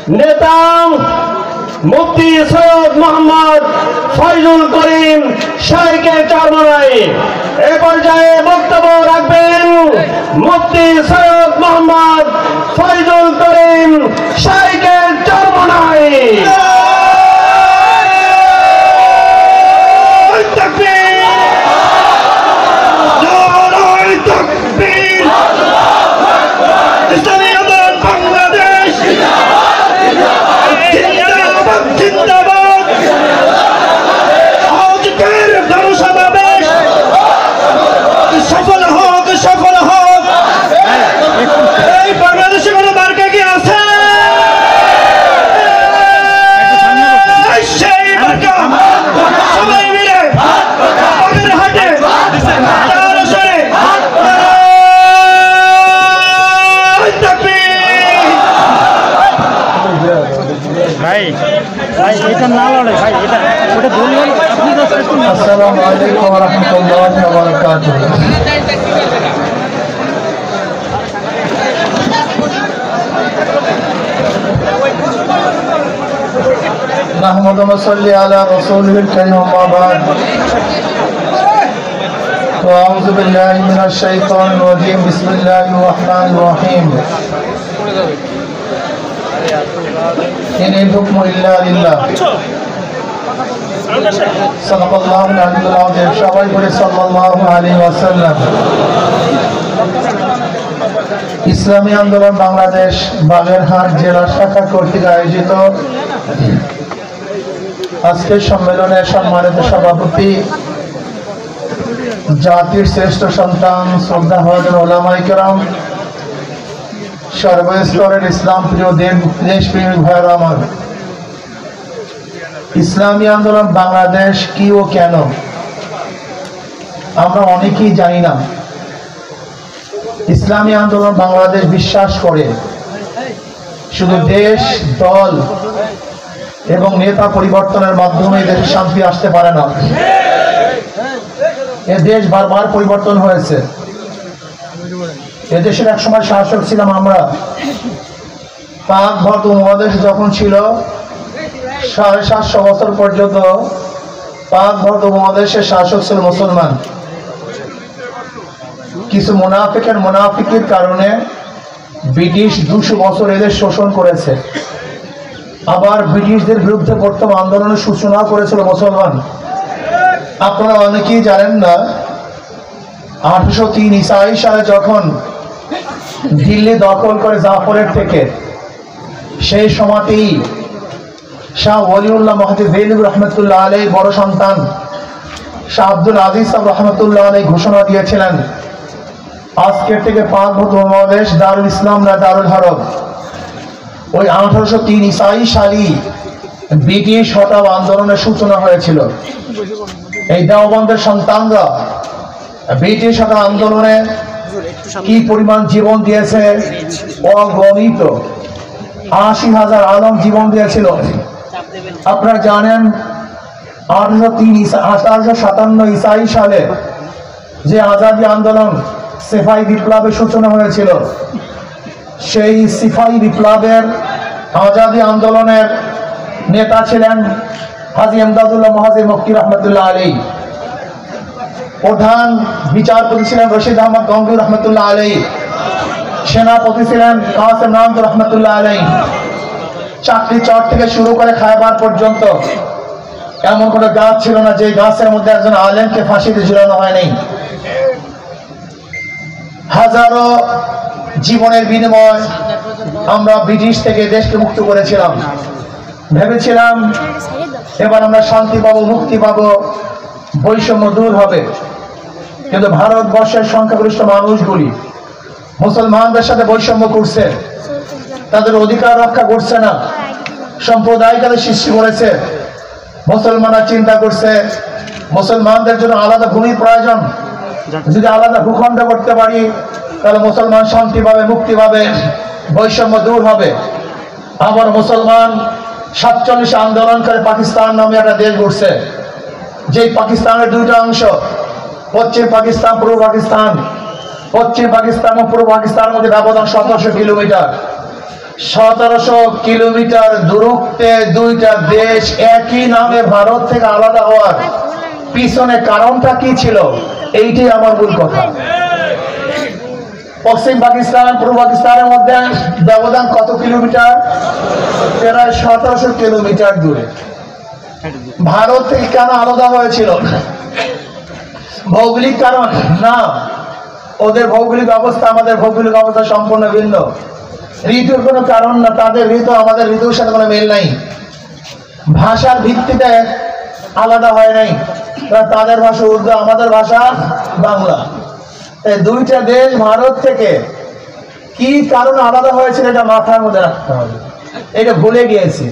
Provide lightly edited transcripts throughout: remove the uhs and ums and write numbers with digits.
নেতা মুফতি সৈয়দ মোহাম্মদ ফয়জুল করিম শাইখের চরমনায় এ পর্যায়ে বক্তব্য রাখবেন মুফতি সৈয়দ মোহাম্মদ ফয়জুল করিম শাইখের চরমনায়। अस्सलामु अलैकुम व रहमतुल्लाहि व बरकातुहू। नहमदु व नसल्ली अला रसूलिल करीम अम्मा बाद व अऊज़ु बिल्लाहि मिनश शैतानिर रजीम बिस्मिल्लाहिर रहमानिर रहीम इनिल हुक्मु इल्ला लिल्लाह सल्लल्लाहु अलैहि सबाई बोले सल्लल्लाहु अलैहि वसल्लम। इस्लामी आंदोलन बांग्लादेश बागेरहाट जिला शाखा কর্তৃক আয়োজিত আজকের সম্মেলনে সম্মানিত সভাপতি জাতির শ্রেষ্ঠ সন্তান শ্রদ্ধাভাজন ওলামায়ে কেরাম সর্বস্তরের ইসলাম প্রিয় দেশপ্রেমিক ভাইরা আমার, ইসলামী আন্দোলন বাংলাদেশ কি ও কেন আমরা অনেকেই জানি না। ইসলামী আন্দোলন বাংলাদেশ বিশ্বাস করে শুধু দেশ, দল এবং নেতা পরিবর্তনের মাধ্যমে দেশে শান্তি আসতে পারে না। এ দেশ বারবার পরিবর্তন হয়েছে। এদেশের এক সময় শাসক ছিলাম আমরা। পাক ভারত উপমহাদেশ যখন ছিল 750 বছর পর্যন্ত পাক ভারত উপমহাদেশের শাসক ছিল মুসলমান। কিছু মুনাফিকের কারণে ব্রিটিশ 200 বছর এদের শোষণ করেছে। আবার ব্রিটিশদের বিরুদ্ধে প্রথম আন্দোলনের সূচনা করেছিল মুসলমান। আপনারা অনেকেই জানেন না, 1803 ঈসাই সালে যখন দিল্লি দখল করে জাফরের থেকে, সেই সময়তেই শাহ ওলিউল্লাহ মুহাদ্দিস দেহলভী রহমতুল্লাহ আলাইহি বড় সন্তান শাহ আব্দুল আজিজ সাহেব রহমতুল্লাহ আলাইহি ঘোষণা দিয়েছিলেন, আজকের থেকে পাক ভারত উপমহাদেশ দারুল ইসলাম না দারুল হরব। ওই 1803 ঈসাই সালই ব্রিটিশ হটাও আন্দোলনের সূচনা হয়েছিল। এই দেওবন্দের সন্তানরা ব্রিটিশ হটাও আন্দোলনে কি পরিমাণ জীবন দিয়েছে অগণিত। 80,000 আলম জীবন দিয়েছিল। আপনারা জানেন 1857 ঈসাই সালে যে আজাদী আন্দোলন সিপাহী বিপ্লবের সূচনা হয়েছিল, সেই সিপাহী বিপ্লবের আজাদী আন্দোলনের নেতা ছিলেন হাজী ইমদাদুল্লাহ মুহাজির মক্কি রহমতুল্লাহ আলাইহি। প্রধান বিচারপতি ছিলেন রশিদ আহমদ গঙ্গুই রহমতুল্লাহ আলাইহি। সেনাপতি ছিলেন কাসেম নামদ রহমতুল্লাহ আলাইহি। চাকরি চর থেকে শুরু করে খায়বার পর্যন্ত এমন কোনো গাছ ছিল না যে গাছের মধ্যে একজন আলেমকে ফাঁসিতে ঝুলানো হয়নি। হাজারো জীবনের বিনিময় আমরা ব্রিটিশ থেকে দেশকে মুক্ত করেছিলাম। ভেবেছিলাম এবার আমরা শান্তি পাবো, মুক্তি পাবো, বৈষম্য দূর হবে। কিন্তু ভারতবর্ষের সংখ্যাগরিষ্ঠ মানুষগুলি মুসলমানদের সাথে বৈষম্য করছে, তাদের অধিকার রক্ষা করছে না, সাম্প্রদায়িকতার সৃষ্টি করেছে। মুসলমানরা চিন্তা করছে মুসলমানদের জন্য আলাদা ভূমির প্রয়োজন, যদি আলাদা ভূখণ্ড করতে পারি তাহলে মুসলমান শান্তি পাবে, মুক্তি পাবে, বৈষম্য দূর হবে। আবার মুসলমান 47 আন্দোলন করে পাকিস্তান নামে একটা দেশ গড়ছে, যে পাকিস্তানের দুইটা অংশ, পশ্চিম পাকিস্তান, পূর্ব পাকিস্তান। পশ্চিম পাকিস্তান ও পূর্ব পাকিস্তানের মধ্যে ব্যবধান 1700 কিলোমিটার। 1700 কিলোমিটার দূরত্বে দুইটা দেশ একই নামে ভারত থেকে আলাদা হওয়ার পিছনে কারণটা কি ছিল? এইটাই আমার মূল কথা। পশ্চিম পাকিস্তান পূর্ব পাকিস্তানের মধ্যে ব্যবধান কত কিলোমিটার? প্রায় 1700 কিলোমিটার দূরে। ভারত থেকে কেন আলাদা হয়েছিল? ভৌগোলিক কারণ না, ওদের ভৌগোলিক অবস্থা আমাদের ভৌগোলিক অবস্থা সম্পূর্ণ ভিন্ন। ঋতুর কোনো কারণ না, তাদের ঋতু আমাদের ঋতুর সাথে কোনো মিল নাই। ভাষার ভিত্তিতে আলাদা হয় নাই, তাদের ভাষা উর্দু, আমাদের ভাষা বাংলা। এই দুইটা দেশ ভারত থেকে কি কারণে আলাদা হয়েছিল এটা মাথার মধ্যে রাখতে হবে। এটা ভুলে গিয়েছি।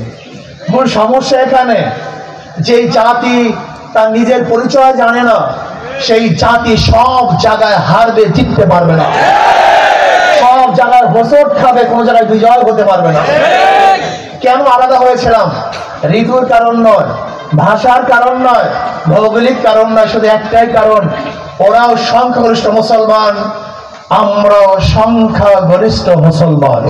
মূল সমস্যা এখানে, যেই জাতি তার নিজের পরিচয় জানে না, সেই জাতি সব জায়গায় হারবে, জিততে পারবে না। সব জায়গায় হোঁচট খাবে, কোন জায়গায় বিজয় হতে পারবে না। কেন আলাদা হয়েছিলাম? ঋতুর কারণ নয়, ভাষার কারণ নয়, ভৌগোলিক কারণ নয়, শুধু একটাই কারণ, ওরাও সংখ্যাগরিষ্ঠ মুসলমান, আমরাও সংখ্যাগরিষ্ঠ মুসলমান।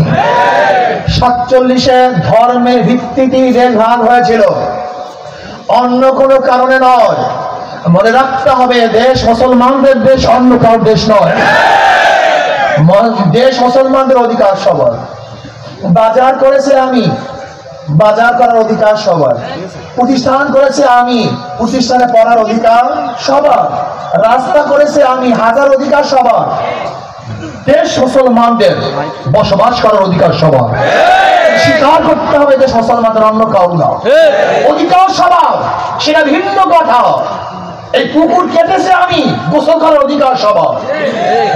47-এ ধর্মের ভিত্তিতেই দেশ ভাগ হয়েছিল, অন্য কোনো কারণে নয়। মনে রাখতে হবে, দেশ মুসলমানদের দেশ, অন্য কারোর দেশ নয়। দেশ মুসলমানদের অধিকার সবার। বাজার করেছে আমি, বাজার করার অধিকার সবার। প্রতিষ্ঠান করেছে আমি, প্রতিষ্ঠানে পড়ার অধিকার সবার। রাস্তা করেছে আমি, হাজার অধিকার সবার। দেশ মুসলমানদের বসবাস করার অধিকার সবার। স্বীকার করতে হবে দেশ মুসলমানদের, অন্য কারণ না। অধিকার সবার, সেটা ভিন্ন কথা। এই পুকুর কেটেছে আমি, গোসল করার অধিকার সবার।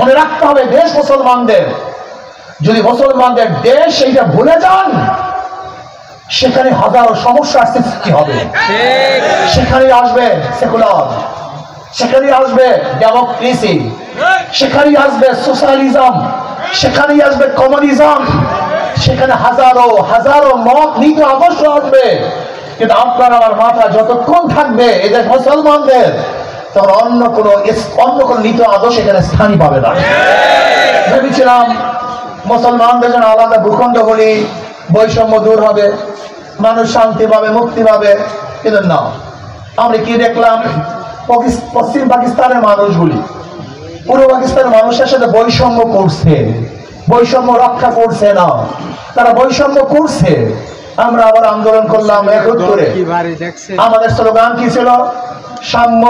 মনে রাখতে হবে দেশ মুসলমানদের। যদি মুসলমানদের দেশ সেইটা ভুলে যান, সেখানে হাজারো সমস্যার সৃষ্টি হবে। সেখানে আসবে সেকুলার, সেখানে আসবে ডেমোক্রেসি, সেখানে আসবে সোশ্যালিজম, সেখানে আসবে কমিউনিজম, সেখানে হাজারো হাজারো মত নীতি আদর্শ আসবে। কিন্তু আপনার আমার মাথা যতক্ষণ থাকবে এদের মুসলমানদের, তখন অন্য কোন নীতি আদর্শ এখানে স্থানই পাবে না। ভেবেছিলাম মুসলমানদের জন্য আলাদা ভূখণ্ড হলে বৈষম্য দূর হবে, মানুষ শান্তি পাবে, মুক্তি পাবে। কিন্তু না, আমরা কি দেখলাম? পশ্চিম পাকিস্তানের মানুষগুলি পূর্ব পাকিস্তানের মানুষের সাথে বৈষম্য করছে, বৈষম্য রক্ষা করছে না, তারা বৈষম্য করছে। আমরা আবার আন্দোলন করলাম 71-এ। আমাদের স্লোগান কি ছিল? সাম্য,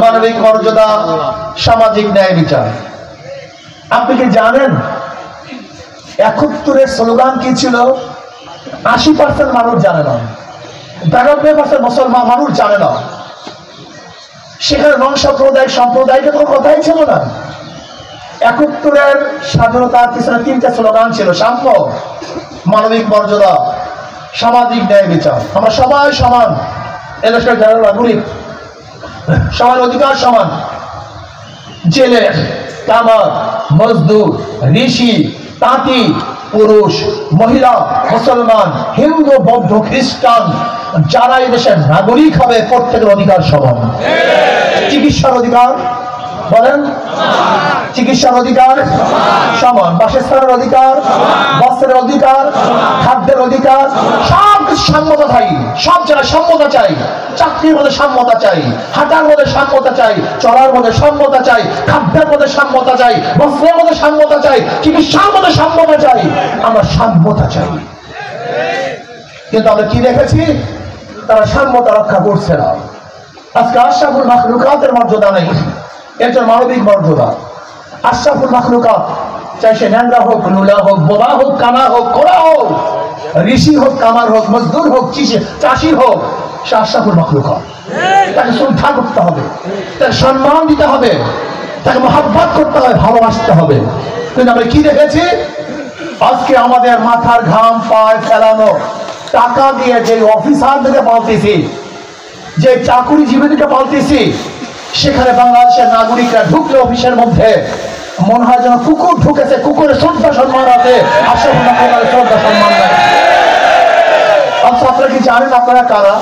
মানবিক মর্যাদা, সামাজিক ন্যায় বিচার। আপনি কি জানেন 71-এর স্লোগান কি ছিল? 80% মানুষ জানে না, 92% মুসলমান মানুষ জানে না। সেখানে সম্প্রদায়কে কোনো কথাই ছিল না। 71-এর স্বাধীনতার পিছনে 3টা স্লোগান ছিল: সাম্য, মানবিক মর্যাদা, সামাজিক ন্যায় বিচার। আমরা সবাই সমান, এদেশের যারা নাগরিক সবার অধিকার সমান। জেলে, কামার, মজদুর, ঋষি, তাঁতি, পুরুষ, মহিলা, মুসলমান, হিন্দু, বৌদ্ধ, খ্রিস্টান, যারা এই দেশের নাগরিক হবে প্রত্যেকের অধিকার সমান। চিকিৎসার অধিকার বলেন, চিকিৎসার অধিকার সমান, বাসস্থানের অধিকার, বস্ত্রের অধিকার, খাদ্যের অধিকার, সব সাম্যতা চাই। সব জায়গায় সাম্যতা চাই। চাকরির মধ্যে সাম্যতা চাই, হাঁটার মধ্যে সাম্যতা চাই, চলার মধ্যে সাম্যতা চাই, খাদ্যের মধ্যে সাম্যতা চাই, বস্ত্রের মধ্যে সাম্যতা চাই, চিকিৎসার মধ্যে সাম্যতা চাই। আমরা সাম্যতা চাই। কিন্তু আমরা কি দেখেছি? তারা সাম্যতা রক্ষা করছে না। আজকে আশরাফুল মাখলুকাতের মর্যাদা নেই, একজন মানবিক মর্যাদা। আশরাফুল মাখলুকাত, চাই সে ন্যাংরা হোক, লুলা হোক, বোবা হোক, কানা হোক, কোড়া হোক, ঋষি হোক, কামার হোক, মজদুর হোক, চাষি হোক, সে আশরাফুল মাখলুকাত। তাকে শ্রদ্ধা করতে হবে, তাকে সম্মান দিতে হবে, তাকে মহব্বত করতে হবে, ভালোবাসতে হবে। কিন্তু আমরা কি দেখেছি? আজকে আমাদের মাথার ঘাম পায় ফেলানো টাকা দিয়ে যে অফিসারদেরকে পালতেছি, যে চাকুরিজীবীদেরকে পালতেছি, সেখানে বাংলাদেশের নাগরিকরা ঢুকলে অফিসের মধ্যে মনে হয় যেন কুকুর ঢুকেছে, কুকুরের শ্রদ্ধা সম্মান আছে, আশরাফুল শ্রদ্ধা সম্মান নাই। আপনারা কি জানেন আপনারা কারা?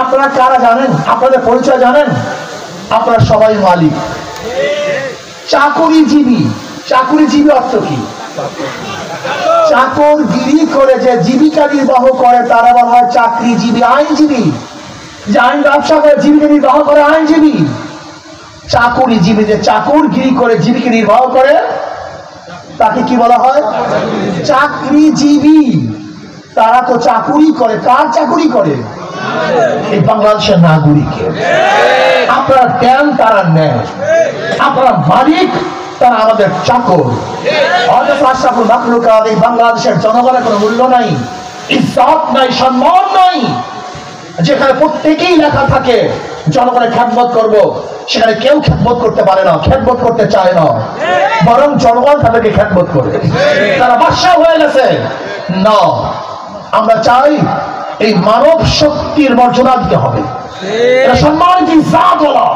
আপনারা কারা জানেন? আপনাদের পরিচয় জানেন? আপনারা সবাই মালিক। চাকুরিজীবী, চাকুরিজীবী অর্থ কি? চাকরগিরি করে যে জীবিকা নির্বাহ করে তারা বলা হয় চাকরিজীবী, আইনজীবী। যে আইন ব্যবসা করে জীবিকা নির্বাহ করে আইনজীবী। চাকুরিজীবী যে চাকরগিরি করে জীবিকা নির্বাহ করে তাকে কি বলা হয়? চাকরিজীবী। তারা তো চাকুরি করে। কার চাকুরি করে? এই বাংলাদেশের নাগরিকের। আপনারা দেন, তারা নেন। আপনারা মালিক, তারা আমাদের চাকর। অথচ আশরাফুল মাখলুকাত এই বাংলাদেশের জনগণের কোনো মূল্য নাই, ইজ্জত নাই, সম্মান নাই। যেখানে প্রত্যেকেই লেখা থাকে জনগণের খেদমত করব, সেখানে কেউ খেদমত করতে পারে না, খেদমত করতে চায় না, বরং জনগণ তাদেরকে খেদমত করে। তারা বাদশাহ হয়ে গেছে না। আমরা চাই এই মানব শক্তির মর্যাদা দিতে হবে। এটা সম্মানিত ইজ্জত হলো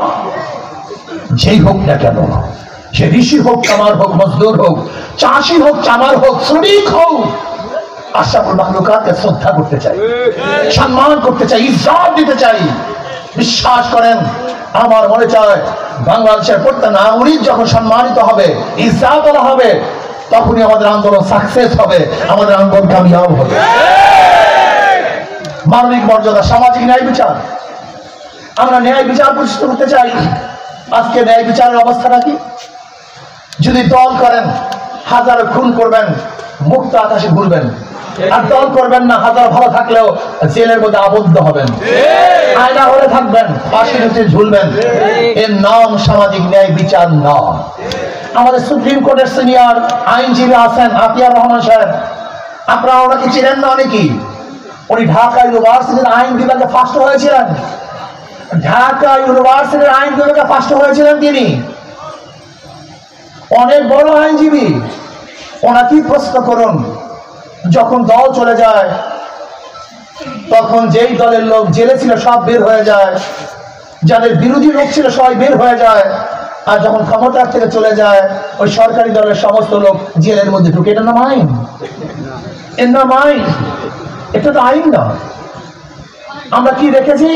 যেই হোক না কেন, সে ঋষি হোক, কামার হোক, মজদুর হোক, চাষি হোক, চামার হোক, শ্রমিক হোক, আশরাফুল মাখলুকাতকে শ্রদ্ধা করতে চাই, সম্মান করতে চাই, ইজ্জত দিতে চাই। বিশ্বাস করেন, আমার মনে চায় বাংলাদেশের প্রত্যেক নাগরিক যখন সম্মানিত হবে, ইজ্জত করা হবে, তখনই আমাদের আন্দোলন সাকসেস হবে, আমাদের আন্দোলন কামিয়াব হবে। মানবিক মর্যাদা, সামাজিক ন্যায় বিচার, আমরা ন্যায় বিচার প্রতিষ্ঠা করতে চাই। আজকে ন্যায় বিচারের অবস্থাটা কি? যদি দল করেন, হাজারো খুন করবেন, মুক্ত আকাশে ঘুরবেন। আর দল করবেন না, হাজার ভালো থাকলেও জেলের মধ্যে আবদ্ধ হবেন, আয়না হলে থাকবেন, ফাঁসির নিচে ঝুলবেন। এর নাম সামাজিক ন্যায় বিচার না। আমাদের সুপ্রিম কোর্টের সিনিয়র আইনজীবী আছেন আতিয়ার রহমান সাহেব, আপনারা ওনাকে চিনেন না অনেকেই। উনি ঢাকা ইউনিভার্সিটির আইন বিভাগে ফার্স্ট হয়েছিলেন। ঢাকা ইউনিভার্সিটির আইন বিভাগে ফার্স্ট হয়েছিলেন তিনি। অনেক বড় আইনজীবী। ওনাকে প্রশ্ন করুন, যখন দল চলে যায় তখন যেই দলের লোক জেলে ছিল সব বের হয়ে যায়, যাদের বিরোধী লোক ছিল সবাই বের হয়ে যায়, আর যখন ক্ষমতার থেকে চলে যায় ওই সরকারি দলের সমস্ত লোক জেলের মধ্যে ঢুকে। এটা নাম আইন? এর নাম আইন? এটা তো আইন না। আমরা কি দেখেছি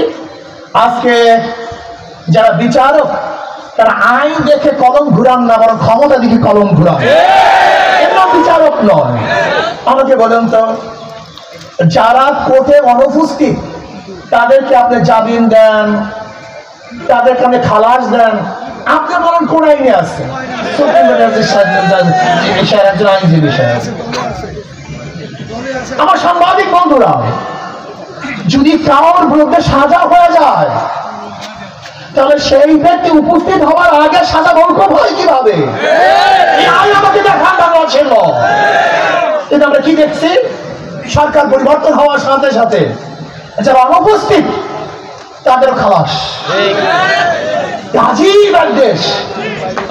আজকে যারা বিচারক তারা আইন দেখে কলম ঘুরান না, বরং ক্ষমতা দেখে কলম ঘুরান। এরা বিচারক নয়। আমাকে বলেন তো, যারা কোর্টে অনুপস্থিত তাদেরকে আপনি জামিন দেন, তাদেরকে আপনি খালাস দেন, আপনি বলেন কোন আইনে আছে? সুপ্রিম কোর্টের একজন আইনজীবী সাহেব। আমার সাংবাদিক বন্ধুরা, যদি কারোর বিরুদ্ধে সাজা হয়ে যায় তাহলে সেই ব্যক্তি উপস্থিত হওয়ার আগে সাজা মৌকুফ হয় কিভাবে? আমাকে দেখান ছিল। কিন্তু আমরা কি দেখছি, সরকার পরিবর্তন হওয়ার সাথে সাথে যারা অনুপস্থিত তাদের খালাস। আজীব এক দেশ।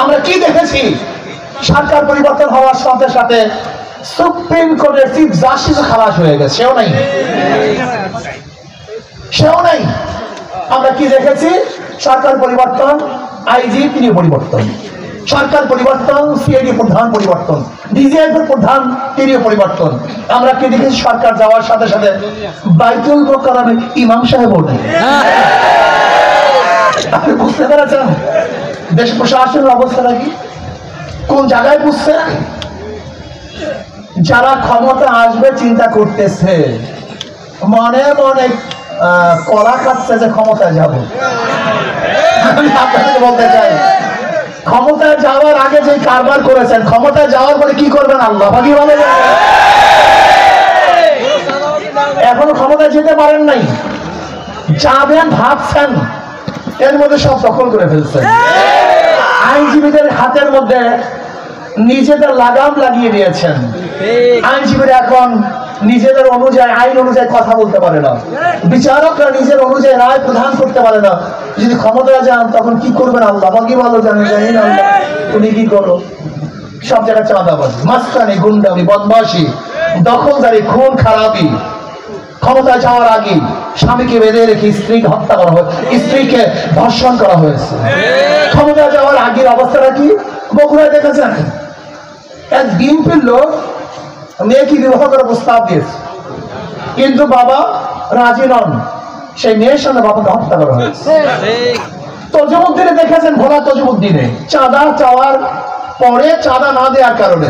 আমরা কি দেখেছি, সরকার পরিবর্তন হওয়ার সাথে সাথে সুপ্রিম কোর্টের চিফ জাস্টিস খালাস হয়ে গেছে, সেও নাই, সেও নাই। আমরা কি দেখেছি, সরকার পরিবর্তন, আইজি তিনি পরিবর্তন, সরকার পরিবর্তন, সিআইডি প্রধান পরিবর্তন, ডিজিএফ প্রধান তিনি পরিবর্তন। আমরা কি দেখেছি, সরকার যাওয়ার সাথে সাথে বাইতুল মোকাররমে ইমাম সাহেবও নেই। আপনি বুঝতে পেরেছেন দেশ প্রশাসনের অবস্থাটা কি, কোন জায়গায় বুঝছে? যারা ক্ষমতা আসবে চিন্তা করতেছে, মনে মনে কলা খাচ্ছে যে ক্ষমতায় যাব। আমি আপনাদেরকে বলতে চাই, ক্ষমতায় যাওয়ার আগে যে কারবার করেছেন, ক্ষমতায় যাওয়ার পরে কি করবেন আল্লাহ ভাগি বলে। এখনো ক্ষমতায় যেতে পারেন নাই, যাবেন ভাবছেন, এর মধ্যে সব দখল করে ফেলছেন। আইনজীবীদের হাতের মধ্যে নিজেদের লাগাম লাগিয়ে দিয়েছেন। আইনজীবীরা এখন নিজেদের অনুযায়ী, আইন অনুযায়ী কথা বলতে পারে না, বিচারকরা নিজের অনুযায়ী রায় প্রদান করতে পারে না। যদি ক্ষমতায় যান তখন কি করবেন আল্লাহ বাকি ভালো জানেন। জানি না তুমি কি করো, সব জায়গায় চাঁদাবাজি, মাস্তানি, গুন্ডামি, বদমাশি, দখলদারি, খুন খারাপি। ক্ষমতায় যাওয়ার আগে স্বামীকে বেঁধে রেখে স্ত্রীকে হত্যা করা হয়, স্ত্রীকে ধর্ষণ করা হয়েছে। ক্ষমতায় যাওয়ার আগের অবস্থাটা কি বগুড়ায় দেখেছেন, এক বিএনপির লোক মেয়েকে বিবাহ করার প্রস্তাব দিয়েছে, কিন্তু বাবা রাজি নন, সেই মেয়ের সামনে বাবাকে হত্যা করা হয়েছে। তজুমুদ্দিনে দেখেছেন, ভোলা তজুমুদ্দিনে চাঁদা চাওয়ার পরে চাঁদা না দেওয়ার কারণে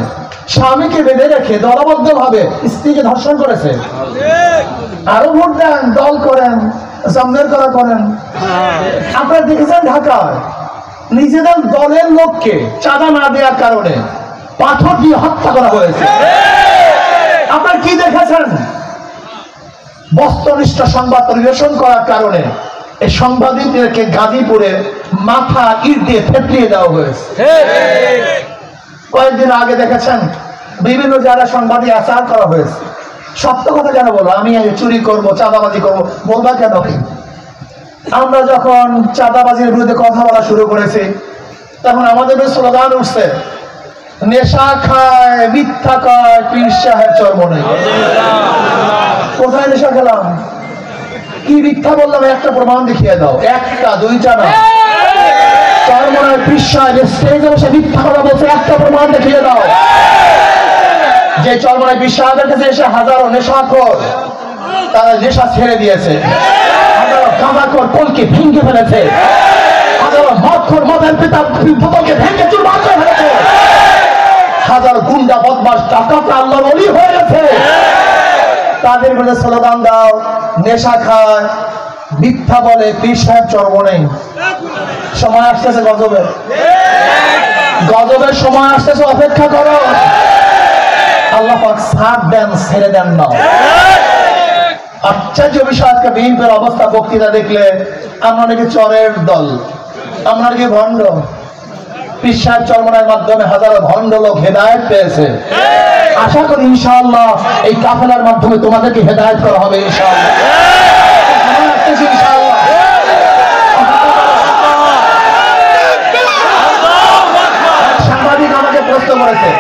স্বামীকে বেঁধে রেখে দলবদ্ধ ভাবে স্ত্রীকে ধর্ষণ করেছে। আরো ভোট দেন, দল করেন, জামনের করা করেন। আপনারা দেখেছেন ঢাকায় নিজেদের দলের লোককে চাঁদা না দেওয়ার কারণে পাথর দিয়ে হত্যা করা হয়েছে। আপনারা কি দেখেছেন? বস্তুনিষ্ঠ সংবাদ পরিবেশন করার কারণে এই সাংবাদিকদেরকে গাজীপুরে মাথা ইট দিয়ে থেতলিয়ে দেওয়া হয়েছে। কয়েকদিন আগে দেখেছেন বিভিন্ন জায়গায় সাংবাদিক আচার করা হয়েছে। সত্য কথা কেন বলো? আমি চুরি করব, চাঁদাবাজি করব, বলবা কেন? আমরা যখন চাঁদাবাজির বিরুদ্ধে কথা বলা শুরু করেছি তখন আমাদের স্লোগান উঠছে, নেশা খায়, মিথ্যা কয়, পীর সাহেব চর্ম নেই। কোথায় নেশা খেলাম? কি মিথ্যা বললাম? একটা প্রমাণ দেখিয়ে দাও। একটা, দুইটা না। চর্মনায় পীর সাহেব স্টেজে বসে মিথ্যা কথা বলছে, একটা প্রমাণ দেখিয়ে দাও। যে চর্মনায় পীর সাহেবের কাছে এসে হাজারো নেশাখোর তারা নেশা ছেড়ে দিয়েছে, হাজারো গাঁজাখোর পোলকে ভেঙে ফেলেছে, হাজারো মদখোর মদের পিতা বোতলকে ভেঙে চুরমার করে ফেলেছে, হাজারো গুন্ডা বদমাশ ডাকাত আল্লাহর ওলি হয়ে গেছে। তাদের বিরুদ্ধে স্লোগান দাও, নেশা খায়, মিথ্যা বলে, পীর সাহেব চর্ম নেই। সময় আসতেছে গজবের, গজবের সময় আসতেছে, অপেক্ষা করো। আল্লাহ পাক ছাড় দেন, ছেড়ে দেন না। আশ্চর্য বিষয়, আজকে বিএনপির অবস্থা বক্তৃতা দেখলে আমরা নাকি চরের দল, আমরা নাকি ভণ্ড। পীর সাহেব চর্মনার মাধ্যমে হাজারো ভণ্ড লোক হেদায়েত পেয়েছে। আশা করি ইনশাআল্লাহ এই কাফেলার মাধ্যমে তোমাদেরকে হেদায়েত করা হবে ইনশাআল্লাহ। সাংবাদিক আমাকে প্রশ্ন করেছে,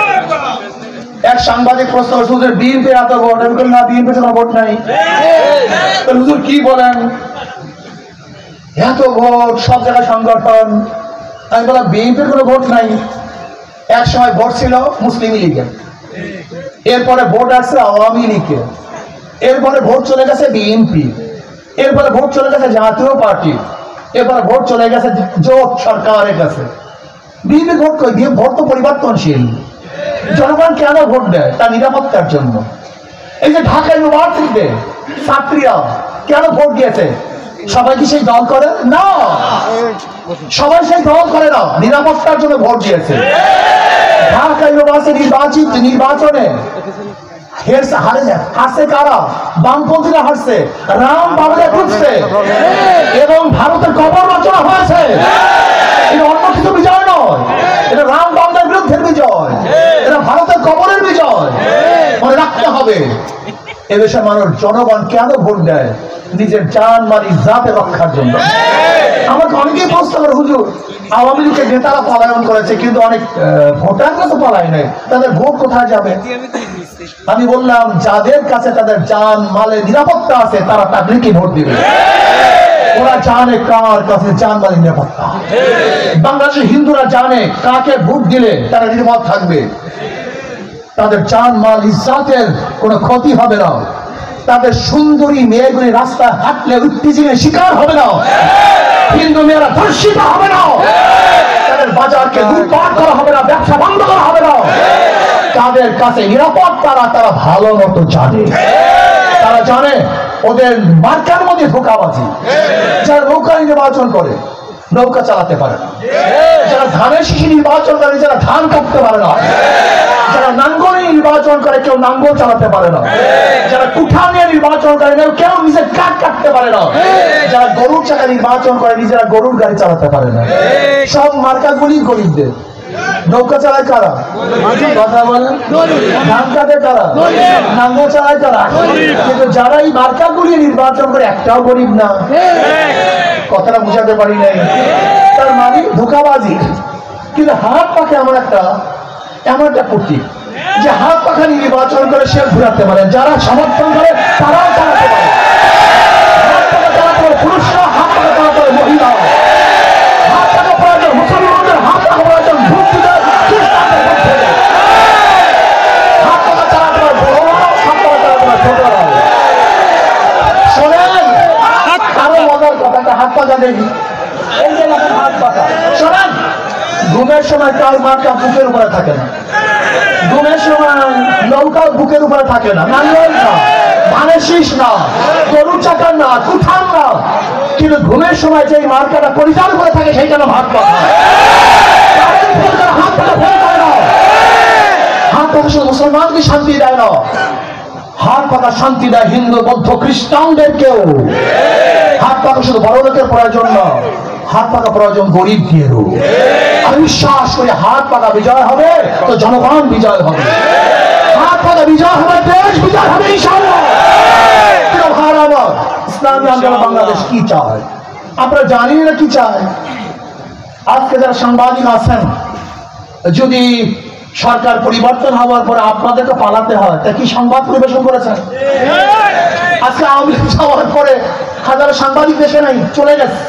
এক সাংবাদিক প্রশ্ন করেছে, হুজুর বিএনপির এত ভোট। আমি বললাম না, বিএনপির কোনো ভোট নাই। হুজুর কি বলেন, এত ভোট, সব জায়গায় সংগঠন। আমি বললাম বিএনপির কোনো ভোট নাই। এক সময় ভোট ছিল মুসলিম লীগের, এরপরে ভোট আসছে আওয়ামী লীগের, এরপরে ভোট চলে গেছে বিএনপি, এরপরে ভোট চলে গেছে জাতীয় পার্টি, এরপরে ভোট চলে গেছে জোট সরকারের কাছে। বিএনপি ভোট কই দিয়ে? ভোট তো পরিবর্তনশীল। জনগণ কেন ভোট দেয়? তার নিরাপত্তার জন্য। এই যে ঢাকা ইউনিভার্সিটিতে ছাত্রীরা কেন ভোট দিয়েছে? সবাই কি সেই দল করে? না, সবাই সেই দল করে না, নিরাপত্তার জন্য ভোট দিয়েছে। ঢাকা ইউনিভার্সিটি নির্বাচনে হারছে কারা? বামপন্থীরা হারছে, রাম বাবুরা ঢুকছে এবং ভারতের কবর রচনা হয়েছে। এটা অন্য কিছু বিজয় নয়, এটা রাম বাবুদের বিরুদ্ধের বিজয়, এটা ভারতের কবরের বিজয়। মনে রাখতে হবে এদেশের মানুষ, জনগণ কেন ভোট দেয়? নিজের জান মাল ইজ্জতের রক্ষার জন্য। আমাকে অনেকেই প্রশ্ন করে, হুজুর আওয়ামী লীগের নেতারা পলায়ন করেছে কিন্তু অনেক ভোটাররা তো পলায় নাই, তাদের ভোট কোথায় যাবে? আমি বললাম, যাদের কাছে তাদের জান মালের নিরাপত্তা আছে তারা তাবলীগকে ভোট দিবে। ওরা জানে কার কাছে জান মালের নিরাপত্তা। বাংলাদেশের হিন্দুরা জানে কাকে ভোট দিলে তারা নিরাপদ থাকবে, তাদের জান মাল ইজ্জতের কোনো ক্ষতি হবে না, তাদের সুন্দরী মেয়েগুলি রাস্তা হাঁটলে উত্তেজনের শিকার হবে না, হিন্দু মেয়েরা ধর্ষিত হবে না, তাদের বাজারকে লুটপাট করা হবে না, ব্যবসা বন্ধ করা হবে না। তাদের কাছে নিরাপদ তারা ভালো মতো জানে। তারা জানে ওদের মার্কার মধ্যে ধোঁকাবাজি। যারা নৌকা নির্বাচন করে নৌকা চালাতে পারে না, যারা ধানের শিশি নির্বাচন করে যারা ধান কাটতে পারে না, যারা নাঙ্গল নির্বাচন করে কেউ নাঙ্গল চালাতে পারে না, যারা কুঠা নিয়ে নির্বাচন করে কেউ নিজের কাঠ কাটতে পারে না, যারা গরুর চাকা নির্বাচন করে নিজেরা গরুর গাড়ি চালাতে পারে না। সব মার্কাগুলি গরিবদের। নৌকা চালায় কারা? কথা বলেন। ধান কাটে কারা? নাঙ্গল চালায় কারা? কিন্তু যারা এই মার্কাগুলি নির্বাচন করে একটাও গরিব না। কথাটা বুঝাতে পারি নাই। তার মানে ধোঁকাবাজি। কিন্তু হাত পাখে এমন একটা প্রতীক যে হাত পাখা নির্বাচন করে সে ঘুরাতে পারে, যারা সমর্থন করে তারাও চালাতে পারে। হাত পাখা চালাতে পারে পুরুষরা, হাত পাখা চালাতে পারে মহিলা, হাত পাখা প্রয়োজন মুসলমানদের, হাত পাখা প্রয়োজন ভক্তিদের, খ্রিস্টানদের মধ্যে। হাত পাখা চালাতে পারে বড়রা, হাত পাখা চালাতে পারে ছোটরা। শোনেন আরো মজার কথা, হাত পাখা দেখি, এই যে হাত পাখা। শোনেন ঘুমের সময় কার মাথা বুকের উপরে থাকে না, ঘুমের সময় নৌকা বুকের উপরে থাকে না, নাঙ্গল না, ধানের শীষ না, গরুর চাকার না, কুঠার না, কিন্তু ঘুমের সময় যে মার্কাটা পরিচালনা করে থাকে সেইটা না হাত পাখা। হাত পাখা ফেল করে না, হাত পাখা শুধু মুসলমানকে শান্তি দেয় না, হাত পাখা শান্তি দেয় হিন্দু বৌদ্ধ খ্রিস্টানদেরকেও। হাত পাখা শুধু বড় লোকের প্রয়োজন না, হাত পাখা প্রয়োজন গরিবদেরও। আমি বিশ্বাস করি হাত পাখা বিজয় হবে তো জনগণ বিজয় হবে, হাত পাখা বিজয় হবে, দেশ বিজয় হবে ইনশাআল্লাহ। ইসলামী আন্দোলন বাংলাদেশ কি চায় আপনারা জানি না কি চায়? আজকে যারা সাংবাদিক আছেন, যদি সরকার পরিবর্তন হওয়ার পরে আপনাদেরকে পালাতে হয়, তা কি সংবাদ পরিবেশন করেছেন? আজকে আওয়ামী লীগ যাওয়ার পরে হাজারো সাংবাদিক দেশে নাই, চলে গেছে।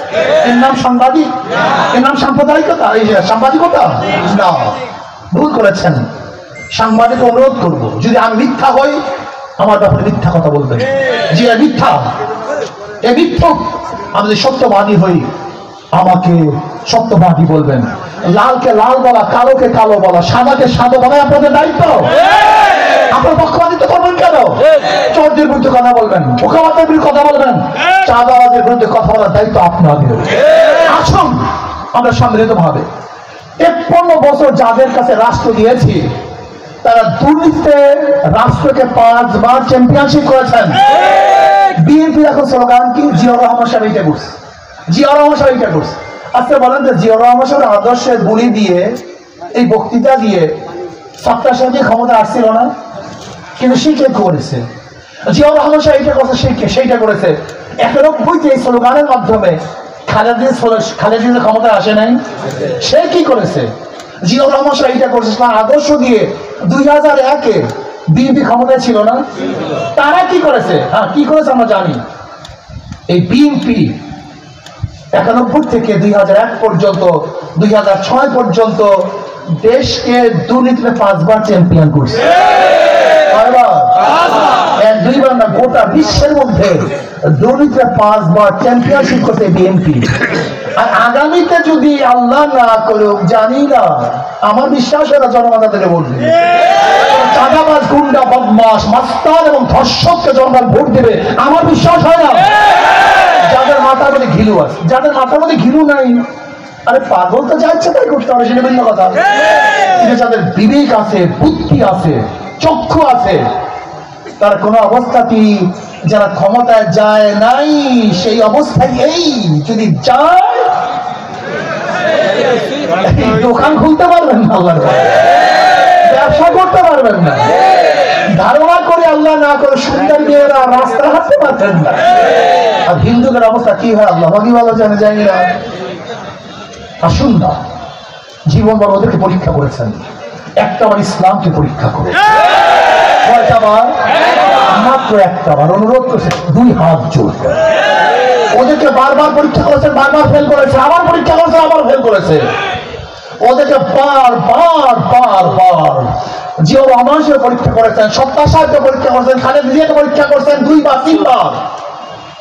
এর নাম সাংবাদিক? এর নাম সাম্প্রদায়িকতা? এই যে সাংবাদিকতা না, ভুল করেছেন। সাংবাদিক অনুরোধ করবো, যদি আমি মিথ্যা হই আমার ব্যাপারে মিথ্যা কথা বলবেন। যে মিথ্যা, এ মিথ্যুক। আমি যদি সত্যবাদী হই আমাকে সত্যবাদী বলবেন। লালকে লাল বলা, কালোকে কালো বলা, সাদাকে সাদা বলা আপনাদের দায়িত্ব। আপনার পক্ষপাতিত্ব করবেন কেন? চোরদের বিরুদ্ধে কথা বলবেন, বোকাবাদের বিরুদ্ধে কথা বলবেন, চাঁদাবাজের বিরুদ্ধে কথা বলার দায়িত্ব আপনাদের। আসুন আমরা সম্মিলিত ভাবে ৫১ বছর যাদের কাছে রাষ্ট্র দিয়েছি, তারা দুর্নীতিতে রাষ্ট্রকে 5 বার চ্যাম্পিয়নশিপ করেছেন। বিএনপি এখন স্লোগান কি? জিয়াউর রহমান সাহেব এইটা করছে, জিয়াউর রহমান সাহেব এইটা করছে। আজকে বলেন যে জিয়াউর রহমান সাহেবের আদর্শের গুলি দিয়ে, এই বক্তৃতা দিয়ে সত্তা সাহেব ক্ষমতা আসছিল না, কিন্তু সে কে করেছে? জিয়াউর রহমান সাহেব এইটা করছে, সেইটা করেছে। 91-তে এই স্লোগানের মাধ্যমে খালেদা ক্ষমতা আসে নাই, সে কি করেছে? জিয়াউর রহমান সাহেব এইটা করেছে, আদর্শ দিয়ে 2001-এ বিএনপি ক্ষমতায় ছিল না, তারা কি করেছে? হ্যাঁ, কি করেছে আমরা জানি। এই বিএনপি 91 থেকে 2001 পর্যন্ত, 2006 পর্যন্ত দেশকে দুর্নীতিতে 5 বার চ্যাম্পিয়ন করছে। দুইবার না, গোটা বিশ্বের মধ্যে দুর্নীতিতে 5 বার চ্যাম্পিয়নশিপ করছে বিএনপি। আর আগামীতে যদি আল্লাহ না করুক, জানি না, আমার বিশ্বাস এরা জনগণ তাদেরকে বলবে। চাঁদাবাজ, গুন্ডা, বদমাশ, মাস্তান এবং ধর্ষককে জনগণ ভোট দেবে, আমার বিশ্বাস হয় না। যাদের মাথার মধ্যে ঘিলু আছে, যাদের মাথার মধ্যে ঘিলু নাই, আরে পাগল তো যাচ্ছে তাই করতে হবে, সেটা ভিন্ন কথা। কিন্তু যাদের বিবেক আছে, বুদ্ধি আছে, চক্ষু আছে, তার কোন অবস্থাতেই যারা ক্ষমতায় যায় নাই, সেই অবস্থায় এই যদি যায়, দোকান খুলতে পারবেন না, আল্লাহর ব্যবসা করতে পারবেন না, ধারণা করে আল্লাহ না করে সুন্দর মেয়েরা রাস্তা হাঁটতে পারবেন না। আর হিন্দুদের অবস্থা কি হয় আল্লাহ কি ভালো জানে, জানি না। আসুন না, জীবন বড় ওদেরকে পরীক্ষা করেছেন, একটা বার ইসলামকে পরীক্ষা করে। কয়টা বার? মাত্র একটা বার। অনুরোধ করেছে 2 হাত জোর। ওদেরকে বারবার পরীক্ষা করেছেন, বারবার ফেল করেছে, আবার পরীক্ষা করেছে, আবার ফেল করেছে। ওদেরকে বার জিয়াউর রহমান সাহেব পরীক্ষা করেছেন, সত্তা সাহেবকে পরীক্ষা করেছেন, খালেদা জিয়াকে পরীক্ষা করেছেন 2 বার 3 বার।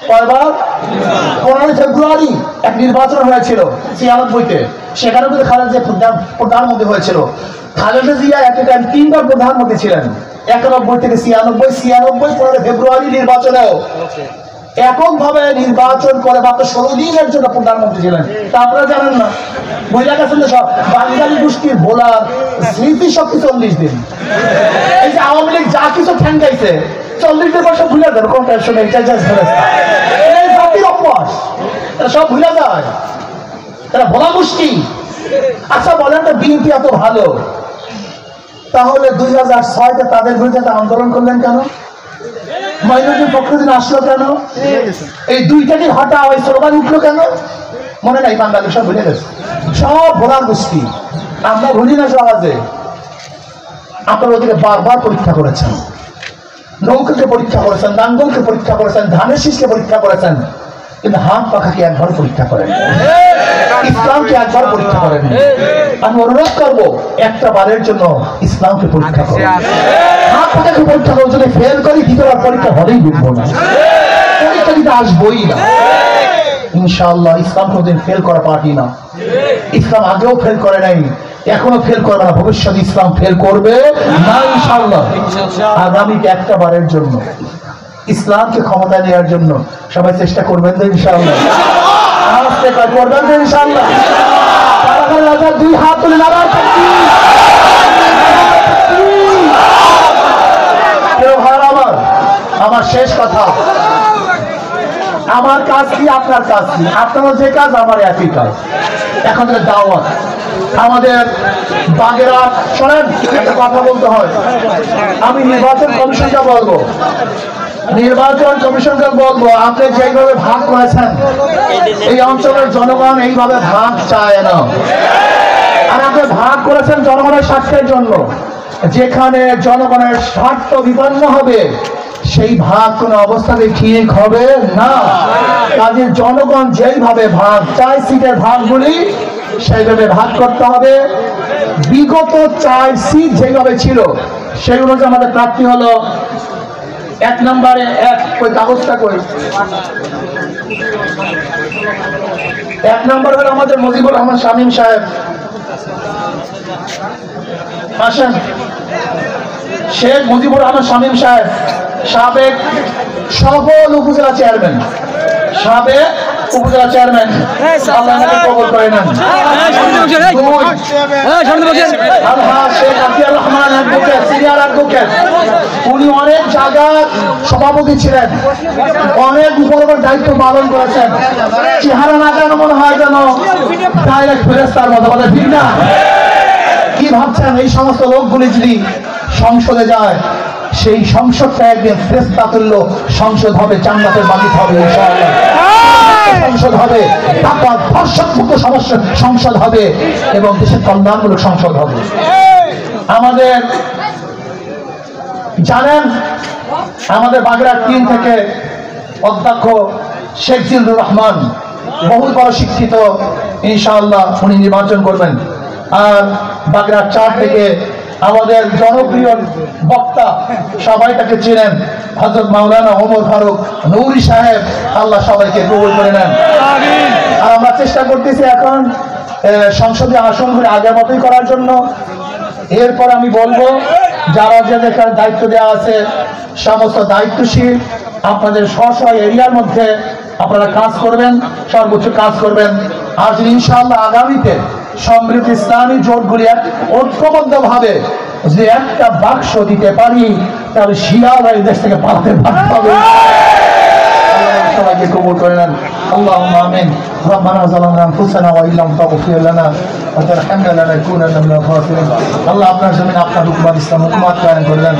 কয়বার? 15 ফেব্রুয়ারি এক নির্বাচন হয়েছিল 96-তে, সেখানে কিন্তু খালেদা জিয়া প্রধানমন্ত্রী হয়েছিল। খালেদা জিয়া একটা টাইম 3 বার প্রধানমন্ত্রী ছিলেন, 91 থেকে 96, 15 ফেব্রুয়ারি নির্বাচনেও এককভাবে নির্বাচন করে মাত্র 16 দিনের জন্য প্রধানমন্ত্রী ছিলেন। তা আপনারা জানেন না? মহিলা গেছেন সব বাঙালি গোষ্ঠীর ভোলার স্মৃতি শক্তি 40 দিন। এই যে আওয়ামী লীগ যা কিছু ঠ্যাঙ্গাইছে 40 দিন পর সব ভুলে যাবে, কোন টেনশনে এই জাতির অভ্যাস, এরা সব ভুলে যায়, এরা ভোলা গোষ্ঠী। আচ্ছা বলেন তো, বিএনপি এত ভালো, তাহলে 2006-তে তাদের বিরুদ্ধে আন্দোলন করলেন কেন? মাইনরিটির পক্ষ দিন আসলো কেন? এই 2টাকে হটাও, এই স্লোগান উঠলো কেন? মনে নাই? বাঙালি সব ভুলে গেছে, সব ভোলার গোষ্ঠী। আমরা ভুলি না সহজে। আপনারা ওদিকে বারবার পরীক্ষা করেছেন, নৌকাকে পরীক্ষা করেছেন, নাঙ্গলকে পরীক্ষা করেছেন, ধানের শীষকে পরীক্ষা করেছেন, কিন্তু হাত পাখাকে একবার পরীক্ষা করেন, ইসলামকে একবার পরীক্ষা করেন। আমি অনুরোধ করবো একটা বারের জন্য ইসলামকে পরীক্ষা করেন, হাত পাখাকে পরীক্ষা করবো। যদি ফেল করি দ্বিতীয়বার পরীক্ষা হলেই বুঝবো না, পরীক্ষা দিতে আসবোই না ইনশাআল্লাহ। ইসলাম কোনদিন ফেল করা পার্টি না, ইসলাম আগেও ফেল করে নাই, এখনো ফেল করবে না, ভবিষ্যৎ ইসলাম ফেল করবে না ইনশাআল্লাহ। আগামীতে একটা বারের জন্য ইসলামকে ক্ষমতায় নেওয়ার জন্য সবাই চেষ্টা করবেন তো ইনশাআল্লাহ? করবেন তো ইনশাআল্লাহ? দুই হাত তুলে নারায় তাকবীর। কেউ ভাই আমার শেষ কথা, আমার কাজ কি আপনার কাজ কি? আপনার যে কাজ আমার একই কাজ। এখন থেকে দাওয়াত আমাদের বাগেরা, শোনেন একটা কথা বলতে হয়। আমি নির্বাচন কমিশনকে বলবো, আপনি যেভাবে ভাগ করেছেন এই অঞ্চলের জনগণ এইভাবে ভাগ চায় না। আর আপনি ভাগ করেছেন জনগণের স্বার্থের জন্য। যেখানে জনগণের স্বার্থ বিপন্ন হবে সেই ভাগ কোনো অবস্থাতে ঠিক হবে না। কাজে জনগণ যেইভাবে ভাগ চায়, সিটের ভাগগুলি সেইভাবে ভাগ করতে হবে। বিগত 4 সিট যেভাবে ছিল সেই অনুযায়ী আমাদের প্রার্থী হলো 1 নম্বরে ওই কাগজটা কই 1 নম্বর হলো আমাদের মুজিবুর রহমান শামীম সাহেব। আসেন, শেখ মুজিবুর রহমান শামীম সাহেব সাবেক সফল উপজেলা চেয়ারম্যান, সাবেক উপজেলা চেয়ারম্যান, আল্লাহ তাকে কবুল করে নেন। উনি অনেক জায়গার সভাপতি ছিলেন, অনেক উপর দায়িত্ব পালন করেছেন। চেহারা না যেন মনে হয় যেন ডাইরেক্ট ফেরেশতার মতো, বলে ঠিক না? কি ভাবছেন এই সমস্ত লোকগুলি যদি সংসদে যায়, সেই সংসদটা একদিন ফেরেশতা তুল্য সংসদ হবে, জান্নাতের মালিক হবে ইনশাআল্লাহ। সংসদ হবে, টাকা ধর্ষণমুক্ত সংসদ হবে এবং দেশের কল্যাণমূলক সংসদ হবে। আমাদের জানেন আমাদের বাগেরহাট 3 থেকে অধ্যক্ষ শেখ জিল্লুর রহমান বহু বড় শিক্ষিত, ইনশাআল্লাহ উনি নির্বাচন করবেন। আর বাগেরহাট 4 থেকে আমাদের জনপ্রিয় বক্তা, সবাই তাকে চিনেন, হযরত মাওলানা ওমর ফারুক নূরী সাহেব, আল্লাহ সবাইকে কবুল করে নেন। আর আমরা চেষ্টা করতেছি এখন সংসদীয় আসনগুলি আগের মতোই করার জন্য। এরপর আমি বলবো যারা যাদের দায়িত্ব দেওয়া আছে সমস্ত দায়িত্বশীল আপনাদের স্ব এরিয়ার মধ্যে আপনারা কাজ করবেন, সর্বোচ্চ কাজ করবেন। আর যদি ইনশাআল্লাহ আগামীতে সমৃদ্ধ ইসলামী জোটগুলি ঐক্যবদ্ধ ভাবে যে একটা বাক্স দিতে পারি, তাহলে শিয়ারা এই দেশ থেকে পালাতে বাধ্য হবে। সবাইকে কবুল করে নেন। اللهم آمين. ربنا ظلمنا أنفسنا وإن لم تغفر لنا وترحمنا لنكونن من الخاسرين. আল্লাহ আপনার জমিনে আপনার হুকুমত ইসলাম হুকুমত কায়েম করলেন।